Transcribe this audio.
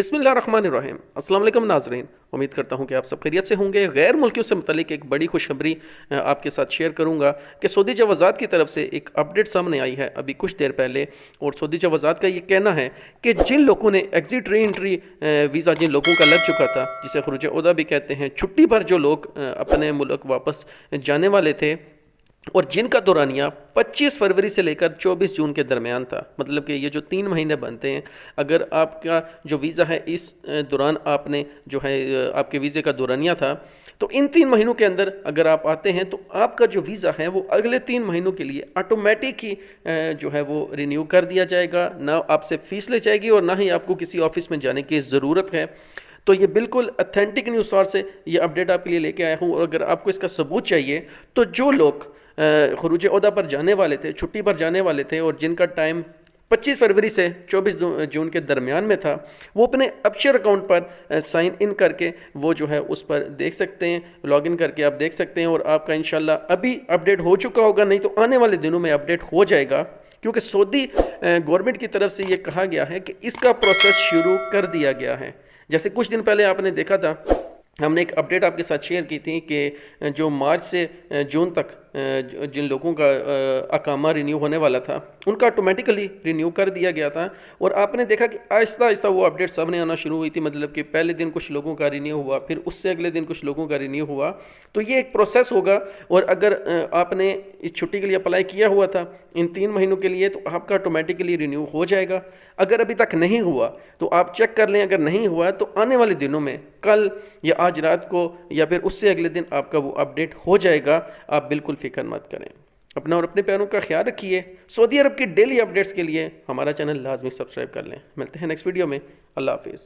बिस्मिल्लाहिर्रहमानिर्रहीम। अस्सलाम वालेकुम नाज़रीन, उम्मीद करता हूँ कि आप सब खैरियत से होंगे। गैर मुल्कियों से मुतल्लिक एक बड़ी खुशखबरी आपके साथ शेयर करूँगा कि सऊदी जवाज़ात की तरफ से एक अपडेट सामने आई है अभी कुछ देर पहले। और सऊदी जवाज़ात का ये कहना है कि जिन लोगों ने एग्ज़िट री एंट्री वीज़ा जिन लोगों का लग चुका था, जिसे खुरूज उहदा भी कहते हैं, छुट्टी पर जो लोग अपने मुल्क वापस जाने वाले थे और जिनका दौरानिया 25 फरवरी से लेकर 24 जून के दरमियान था, मतलब कि ये जो 3 महीने बनते हैं, अगर आपका जो वीज़ा है इस दौरान आपने जो है आपके वीज़े का दौरानिया था, तो इन 3 महीनों के अंदर अगर आप आते हैं तो आपका जो वीज़ा है वो अगले 3 महीनों के लिए ऑटोमेटिक ही जो है वो रिन्यू कर दिया जाएगा। ना आपसे फ़ीस ले जाएगी और ना ही आपको किसी ऑफिस में जाने की ज़रूरत है। तो ये बिल्कुल अथेंटिक न्यूज़ सोर्स से ये अपडेट आपके लिए लेके आया हूँ। और अगर आपको इसका सबूत चाहिए तो जो लोग खुरूज उहदा पर जाने वाले थे, छुट्टी पर जाने वाले थे और जिनका टाइम 25 फरवरी से 24 जून के दरमियान में था, वो अपने अपशर अकाउंट पर साइन इन करके वो जो है उस पर देख सकते हैं, लॉगिन करके आप देख सकते हैं। और आपका इंशाल्लाह अभी अपडेट हो चुका होगा, नहीं तो आने वाले दिनों में अपडेट हो जाएगा, क्योंकि सऊदी गवर्नमेंट की तरफ से ये कहा गया है कि इसका प्रोसेस शुरू कर दिया गया है। जैसे कुछ दिन पहले आपने देखा था, हमने एक अपडेट आपके साथ शेयर की थी कि जो मार्च से जून तक जिन लोगों का अकामा रिन्यू होने वाला था, उनका ऑटोमेटिकली रिन्यू कर दिया गया था। और आपने देखा कि आहिस्ता आहिस्ता वो अपडेट सामने आना शुरू हुई थी, मतलब कि पहले दिन कुछ लोगों का रिन्यू हुआ, फिर उससे अगले दिन कुछ लोगों का रिन्यू हुआ। तो ये एक प्रोसेस होगा। और अगर आपने इस छुट्टी के लिए अप्लाई किया हुआ था इन 3 महीनों के लिए, तो आपका ऑटोमेटिकली रिन्यू हो जाएगा। अगर अभी तक नहीं हुआ तो आप चेक कर लें, अगर नहीं हुआ तो आने वाले दिनों में, कल या आज रात को या फिर उससे अगले दिन आपका वो अपडेट हो जाएगा। आप बिल्कुल फिक्र मत करें। अपना और अपने प्यारों का ख्याल रखिए। सऊदी अरब की डेली अपडेट्स के लिए हमारा चैनल लाजमी सब्सक्राइब कर लें। मिलते हैं नेक्स्ट वीडियो में। अल्लाह हाफिज़।